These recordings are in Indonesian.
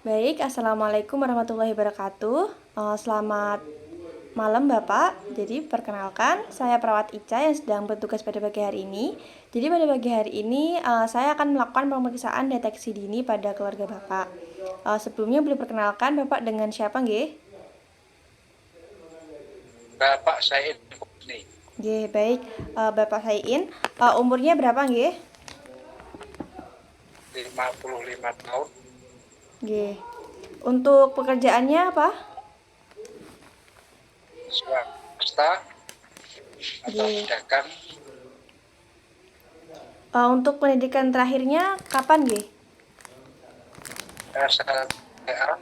Baik, Assalamualaikum warahmatullahi wabarakatuh. Selamat malam Bapak. Jadi perkenalkan, saya perawat Ica yang sedang bertugas pada pagi hari ini. Jadi pada pagi hari ini saya akan melakukan pemeriksaan deteksi dini pada keluarga Bapak. Sebelumnya boleh perkenalkan Bapak dengan siapa nggih? Bapak Said nih, Nggih, baik. Bapak Saiin, umurnya berapa nggih? 55 tahun, Nggih. Untuk pekerjaannya apa? swasta atau Nggih. pedagang, Untuk pendidikan terakhirnya kapan nggih? SLTA,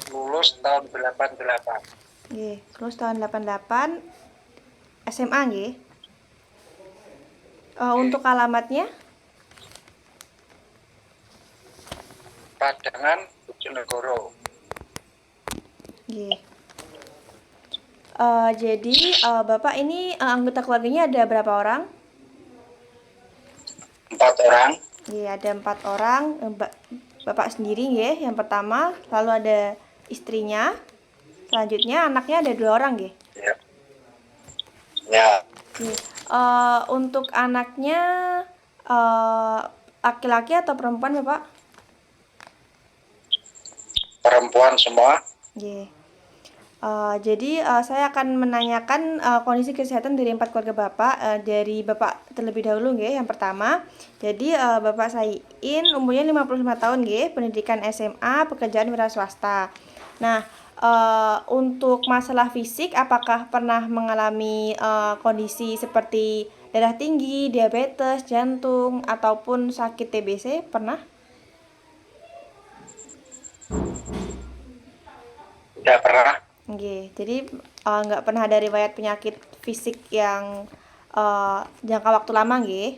lulus tahun 88. Nggih, terus tahun 88 SMA nggih. Untuk Oke. alamatnya? Padangan, Bojonegoro. Nggih. Jadi Bapak ini anggota keluarganya ada berapa orang? 4 orang, Nggih, ada 4 orang. Bapak sendiri nggih, yang pertama. Lalu ada istrinya. Selanjutnya anaknya ada 2 orang nggih. ya, ya, Nggih. Untuk anaknya eh, laki-laki atau perempuan Bapak? perempuan semua. Nggih. Jadi saya akan menanyakan kondisi kesehatan dari 4 keluarga Bapak. Dari Bapak terlebih dahulu nggih, yang pertama. Jadi Bapak Saiin umurnya 55 tahun nggih, pendidikan SMA, pekerjaan wira swasta. Nah, untuk masalah fisik apakah pernah mengalami kondisi seperti darah tinggi, diabetes, jantung ataupun sakit TBC? Pernah? Tidak pernah, Oke, jadi nggak pernah ada riwayat penyakit fisik yang jangka waktu lama, nggih.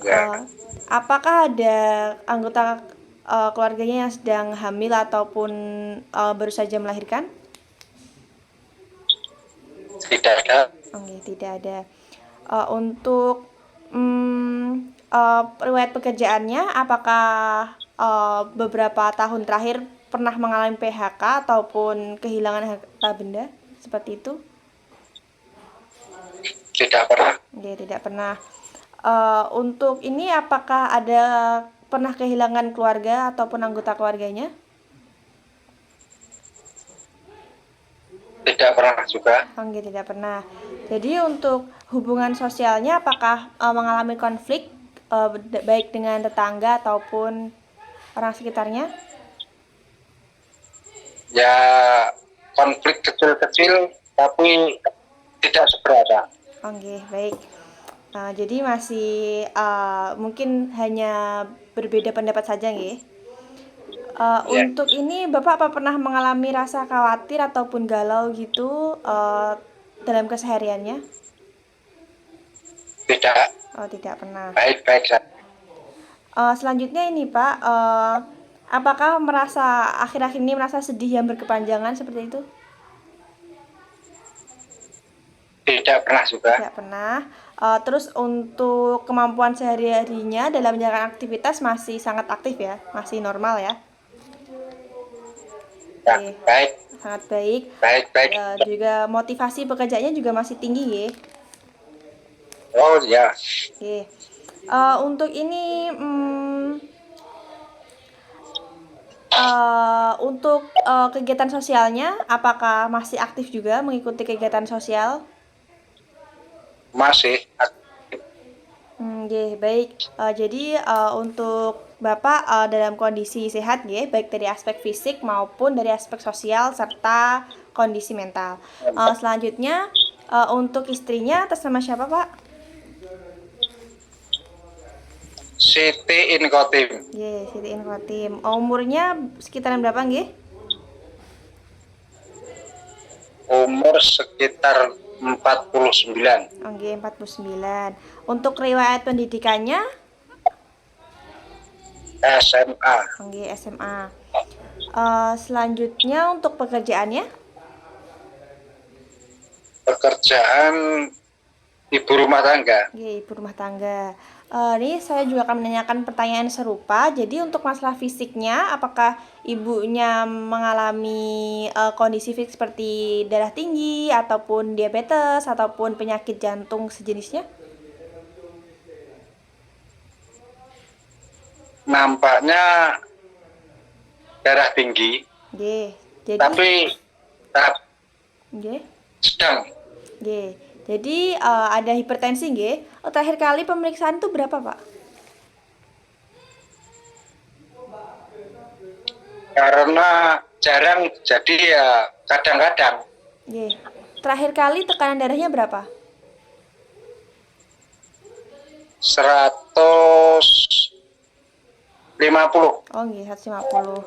ya, Eh, apakah ada anggota keluarganya yang sedang hamil ataupun baru saja melahirkan? tidak ada, Oke, tidak ada. Untuk riwayat pekerjaannya, apakah beberapa tahun terakhir pernah mengalami PHK ataupun kehilangan harta benda seperti itu? tidak pernah, Oke, tidak pernah. Untuk ini apakah ada pernah kehilangan keluarga ataupun anggota keluarganya? tidak pernah juga, Oke, tidak pernah. Jadi untuk hubungan sosialnya apakah mengalami konflik baik dengan tetangga ataupun orang sekitarnya? ya, konflik kecil-kecil tapi tidak seberapa. Oke, baik. Jadi masih mungkin hanya berbeda pendapat saja, nggih. Ya, Untuk ini Bapak apa pernah mengalami rasa khawatir ataupun galau gitu dalam kesehariannya? tidak, Oh, tidak pernah. baik-baik saja. Selanjutnya ini Pak, apakah akhir-akhir ini merasa sedih yang berkepanjangan seperti itu? Tidak pernah juga. Tidak pernah. Terus untuk kemampuan sehari-harinya dalam menjalankan aktivitas masih sangat aktif ya, masih normal ya. Ya, Oke, baik, sangat baik. baik, baik. Juga motivasi pekerjaannya juga masih tinggi ya. Oh ya, Oke. Untuk ini untuk kegiatan sosialnya apakah masih aktif juga mengikuti kegiatan sosial? masih. Nggih, baik. Jadi untuk Bapak dalam kondisi sehat nggih, baik dari aspek fisik maupun dari aspek sosial serta kondisi mental. Selanjutnya untuk istrinya atas nama siapa, Pak? Siti Inkotim, Nggih, Siti Infotim. Umurnya sekitaran berapa nggih? umur sekitar 49, Nggih, 49. Untuk riwayat pendidikannya SMA. nggih SMA. Selanjutnya untuk pekerjaannya? Pekerjaan ibu rumah tangga. Oke, ibu rumah tangga. Ini saya juga akan menanyakan pertanyaan serupa. Jadi untuk masalah fisiknya, apakah ibunya mengalami kondisi fisik seperti darah tinggi, ataupun diabetes, ataupun penyakit jantung sejenisnya? Nampaknya darah tinggi, Oke, jadi, tapi tahap oke, sedang. oke. Jadi ada hipertensi, nggih. Terakhir kali pemeriksaan itu berapa, Pak? Karena jarang, jadi ya kadang-kadang Oke. Terakhir kali tekanan darahnya berapa? 150. Oh, nggih, 150.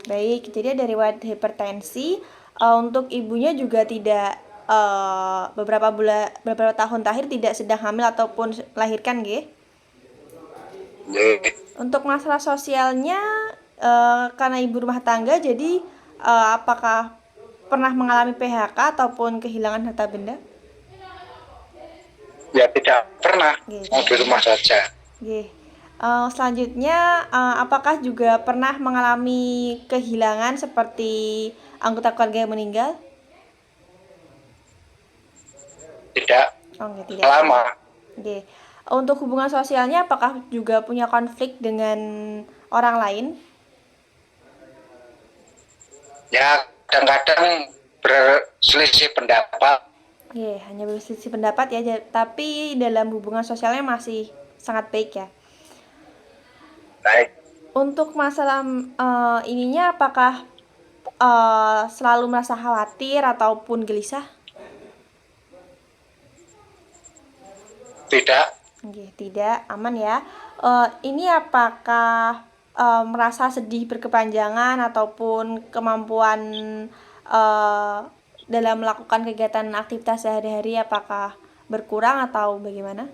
Baik, jadi ada riwayat hipertensi. Untuk ibunya juga tidak beberapa tahun terakhir tidak sedang hamil ataupun melahirkan, nggih. Nggih. Untuk masalah sosialnya, karena ibu rumah tangga, jadi apakah pernah mengalami PHK ataupun kehilangan harta benda? Ya tidak pernah, Nggih, mau tidak di rumah pernah. saja. Nggih. Selanjutnya, apakah juga pernah mengalami kehilangan seperti anggota keluarga yang meninggal? Tidak Oh, nggih, tidak pernah. lama. Oke. Untuk hubungan sosialnya, apakah juga punya konflik dengan orang lain? Ya kadang-kadang berselisih pendapat. Oke, hanya berselisih pendapat ya, tapi dalam hubungan sosialnya masih sangat baik ya. Baik, Untuk masalah ininya, apakah selalu merasa khawatir ataupun gelisah? tidak, Oke, tidak, aman ya. Ini apakah merasa sedih berkepanjangan ataupun kemampuan eh, dalam melakukan kegiatan aktivitas sehari-hari apakah berkurang atau bagaimana?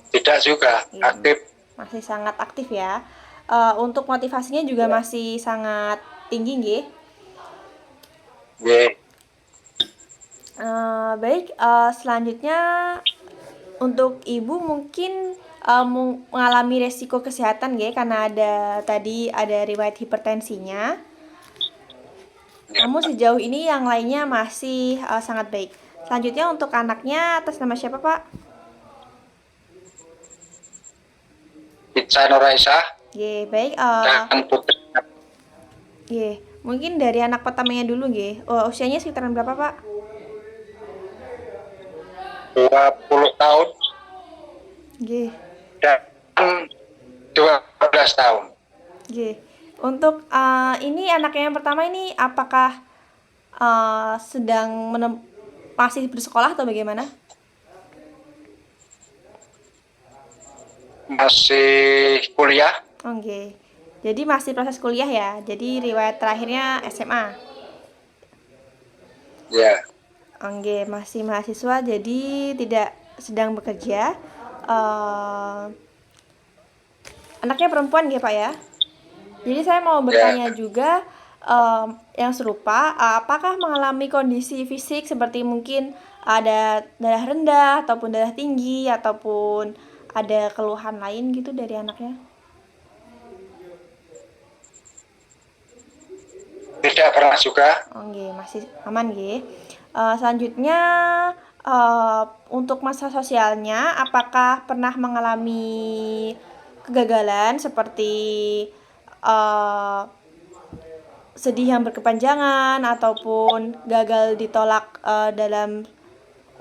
tidak juga Iya, aktif. masih sangat aktif ya. Untuk motivasinya juga masih sangat tinggi, nggih. Nggih. Baik, selanjutnya untuk ibu mungkin mengalami resiko kesehatan, nggih, karena tadi ada riwayat hipertensinya. Ya. Namun sejauh ini yang lainnya masih sangat baik. Selanjutnya untuk anaknya atas nama siapa, Pak? Ica Nuraisa Nggih, baik. dan putri Nggih, mungkin dari anak pertamanya dulu, nggih. Usianya sekitaran berapa, Pak? 20 tahun Nggih. dan 12 tahun. Nggih. Untuk ini anaknya yang pertama ini apakah sedang masih bersekolah atau bagaimana? Masih kuliah. Oke. Jadi masih proses kuliah ya. Jadi riwayat terakhirnya SMA. Ya, Oke, masih mahasiswa jadi tidak sedang bekerja. Eh, Anaknya perempuan ya, Pak ya? Jadi saya mau ya, bertanya juga yang serupa, apakah mengalami kondisi fisik seperti mungkin ada darah rendah ataupun darah tinggi ataupun ada keluhan lain gitu dari anaknya? tidak pernah juga. Oh, nggih, masih aman nggih. Selanjutnya untuk masa sosialnya, apakah pernah mengalami kegagalan seperti eh, sedih yang berkepanjangan ataupun gagal ditolak dalam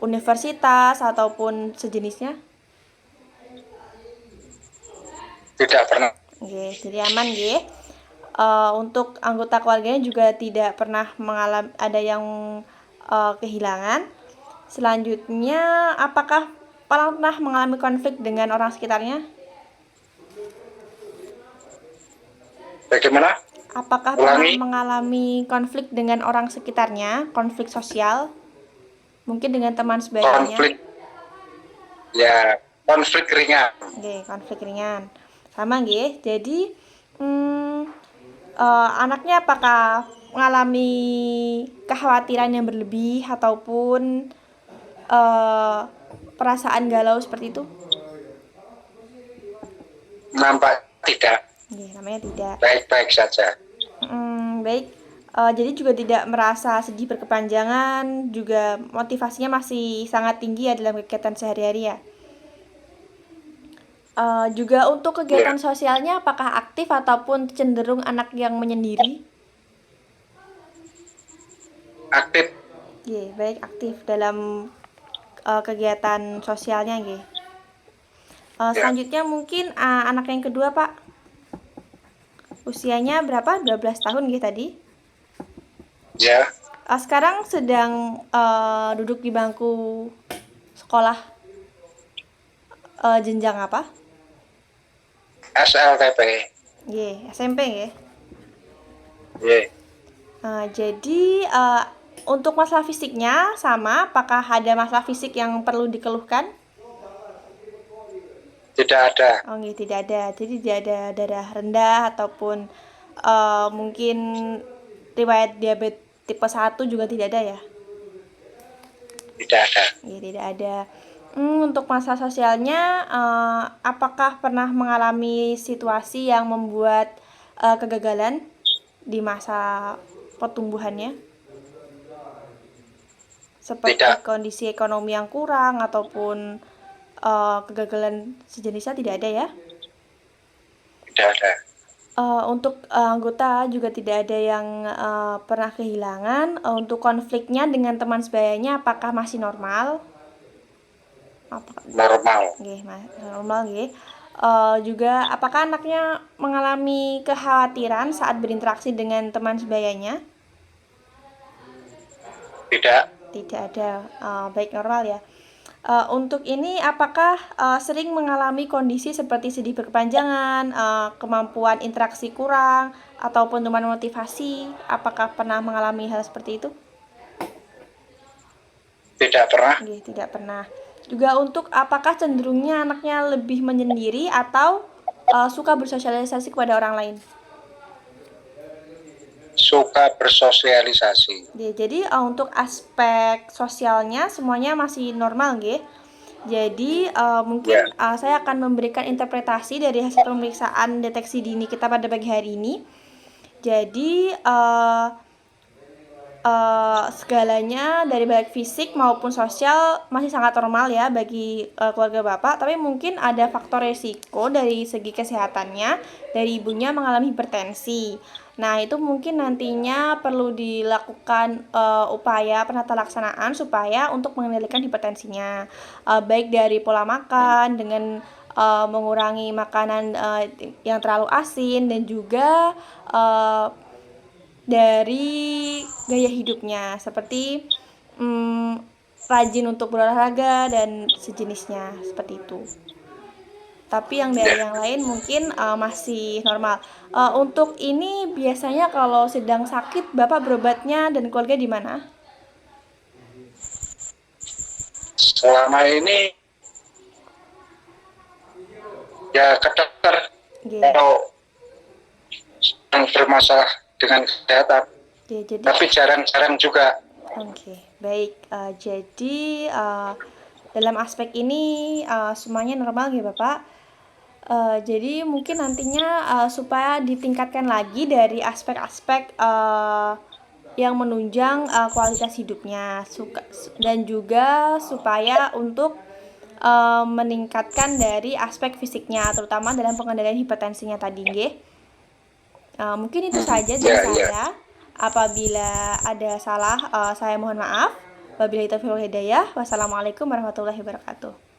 universitas ataupun sejenisnya? Tidak pernah. Oke, jadi aman nggih. Untuk anggota keluarganya juga tidak pernah mengalami ada yang kehilangan. Selanjutnya, apakah pernah mengalami konflik dengan orang sekitarnya? Bagaimana? Apakah pernah Ulangi. mengalami konflik dengan orang sekitarnya, konflik sosial, mungkin dengan teman sebayanya? Konflik. Ya, konflik ringan. Oke, konflik ringan. Sama nggih. Jadi, anaknya apakah mengalami kekhawatiran yang berlebih ataupun eh, perasaan galau seperti itu? Nampak tidak. Nggih, namanya tidak. Baik-baik saja. Baik. Jadi juga tidak merasa sedih berkepanjangan, juga motivasinya masih sangat tinggi ya dalam kegiatan sehari-hari ya. Juga untuk Ya, kegiatan sosialnya apakah aktif ataupun cenderung anak yang menyendiri? aktif. Nggih, baik aktif dalam kegiatan sosialnya nggih. Ya, Selanjutnya mungkin anak yang kedua, Pak. Usianya berapa? 12 tahun nggih tadi. ya, Sekarang sedang duduk di bangku sekolah jenjang apa? SLTP. Nggih, SMP nggih. Ya, Jadi untuk masalah fisiknya sama, apakah ada masalah fisik yang perlu dikeluhkan? tidak ada. Oh, nggih, tidak ada. Jadi tidak ada darah rendah ataupun mungkin riwayat diabetes tipe 1 juga tidak ada ya? Tidak ada. Nggih, tidak ada. Untuk masalah sosialnya, apakah pernah mengalami situasi yang membuat kegagalan di masa pertumbuhannya? Seperti Tidak. kondisi ekonomi yang kurang ataupun kegagalan sejenisnya tidak ada ya? Tidak ada. Untuk anggota juga tidak ada yang pernah kehilangan. Untuk konfliknya dengan teman sebayanya apakah masih normal? Apakah Normal. nggih, normal nggih. Juga apakah anaknya mengalami kekhawatiran saat berinteraksi dengan teman sebayanya? Tidak. Tidak ada, baik normal ya. Untuk ini apakah sering mengalami kondisi seperti sedih berkepanjangan, kemampuan interaksi kurang, ataupun penurunan motivasi? Apakah pernah mengalami hal seperti itu? Tidak pernah. Nggih, tidak pernah. Juga untuk apakah cenderungnya anaknya lebih menyendiri atau suka bersosialisasi kepada orang lain? Suka bersosialisasi. Nggih, jadi untuk aspek sosialnya semuanya masih normal nggih. Jadi mungkin Ya, saya akan memberikan interpretasi dari hasil pemeriksaan deteksi dini kita pada pagi hari ini. Jadi segalanya dari baik fisik maupun sosial masih sangat normal ya bagi keluarga Bapak, tapi mungkin ada faktor resiko dari segi kesehatannya dari ibunya mengalami hipertensi. Nah, itu mungkin nantinya perlu dilakukan upaya penata laksanaan supaya untuk mengendalikan hipertensinya. Baik dari pola makan dengan mengurangi makanan yang terlalu asin dan juga dari gaya hidupnya seperti rajin untuk berolahraga dan sejenisnya seperti itu. Tapi yang dari ya. yang lain mungkin masih normal. Untuk ini biasanya kalau sedang sakit Bapak berobatnya dan keluarga di mana? Selama ini ya ke dokter Oke, kalau yang bermasalah dengan kesehatan. jadi Tapi jarang-jarang juga. oke, baik. Jadi dalam aspek ini semuanya normal ya Bapak. Jadi mungkin nantinya supaya ditingkatkan lagi dari aspek-aspek yang menunjang kualitas hidupnya, dan juga supaya untuk meningkatkan dari aspek fisiknya, terutama dalam pengendalian hipertensinya tadi, nggih. Mungkin itu saja dari Ya, ya. saya. Apabila ada salah, saya mohon maaf. Wabillahi taufiq wal hidayah. Wassalamualaikum warahmatullahi wabarakatuh.